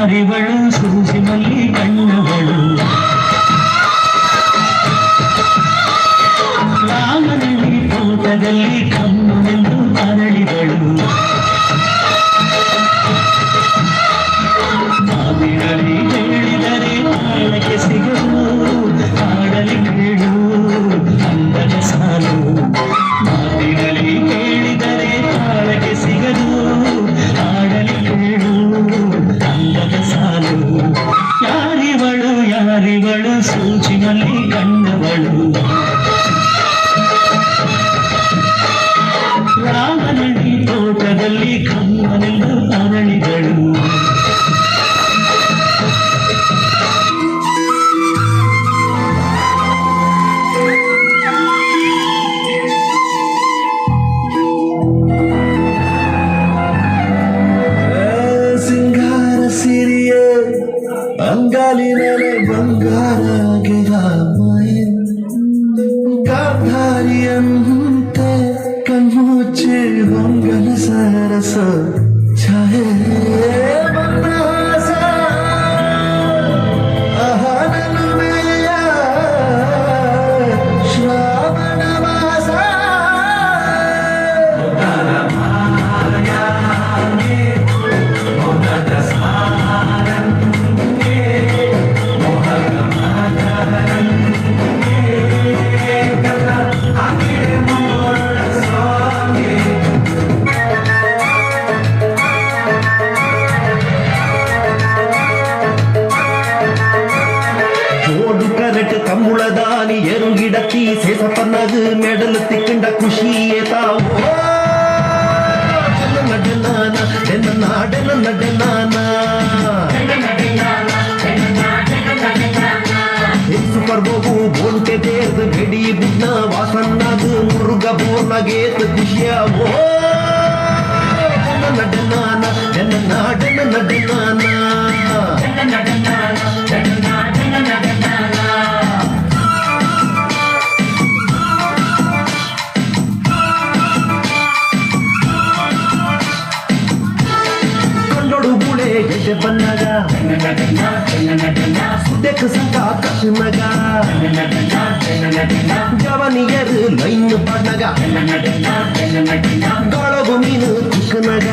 ಯಾರಿವಳು ಸೂಜಿ ಮಲ್ಲಿ ಕಣ್ಣವಳು ರಾಮನಲ್ಲಿ ತೋಟದಲ್ಲಿ ಕಮ್ಮನೆಂದು ಅರಳಿದಳು ಮಾತಿನಲ್ಲಿ ಹೇಳಿದರೆ ತಾಳಕ್ಕೆ ಸಿಗಲು ಹಾಡಲಿ ಕೇಳು ಅಂದದ ಸಾಲು ಮಾತಿನಲ್ಲಿ ಹೇಳಿದರೆ ತಾಳಕ್ಕೆ ಸಿಗದು ಹಾಡಲಿ ಕೇಳು ಅಂದದ ಸಾಲು ಯಾರಿವಳು ಸೂಚಿನಲ್ಲಿ ಕಣ್ಣವಳು ರಾಮನಳ್ಳಿ ತೋಟದಲ್ಲಿ ಕಮ್ಮನೆಂದು ಅರಳಿದಳು ಅಂಗಾಲಿನಲೆ ಬಂಗಾರಗೆ ಗಾಂಧಾರಿಯಂತೆ ಕಣ್ಮುಚ್ಚಿ ಹೊಂಗನ ಸರಸ ಛಾಯೆ ಶ್ರಾವಣ ಮಾಸ தம்முளதானி எருங்கிடத்தி சேசப்பன்னது மெடல் திக்கின்ற குஷியே தாவோ ಸೂಪರ್ ಬೋಗು ಬೋಲ್ಟೆ ದೇರ್ದು ಬೆಡಿ ಬುಡ್ನ ವಾಸನ್ನದು ಮುರುಗ ಬೋರ್ನಗೇತ್ ಖುಷಿಯಾವೋ ನಡನಾನ ನಡನಾಡನ ನಡನಾನ ಗೆಡ್ಡೆ ಬನ್ನಗ ಸುದ್ದಕ್ಕೆ ಸಂಕ ಕೃಷ್ಣಗ ಜವನಿಯರು ಲೈನ್ ಬಣ್ಣಗ ಗಾಳಗು ಮೀನು ಚಿಕ್ಕನಗ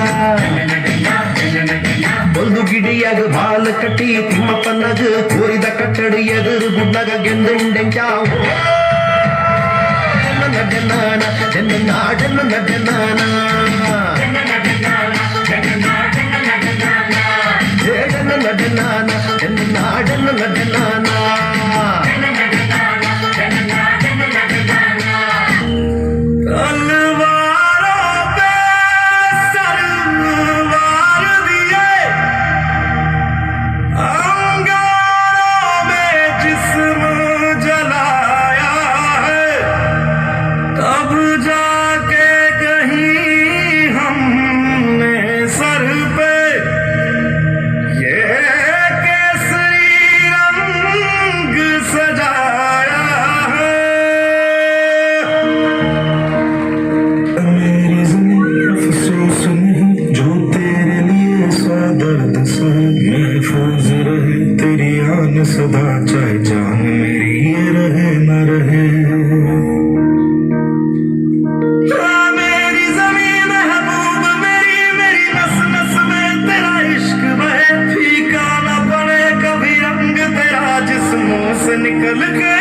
ಒಂದು ಗಿಡಿಯಾಗ ಬಾಲ ಕಟ್ಟಿ ತಿಮ್ಮಪ್ಪನಗ ಕೋರಿದ ಕಟ್ಟಡಿ ಎದುರು ಗುಡ್ಡಗ ಗೆಂದುಂಡೆಂಚಾವು ನಡನಾನ ನಾಡನ ನಡನಾನ ನಡನಾನ ನಾಡನ ನಡನಾನ सदा चाहे जान मेरी ये रहे न रहे मेरी ज़मीन महबूब मेरी मेरी नस नस में तेरा इश्क बहे फीका न पड़े कभी रंग तेरा जिस्मों से निकल के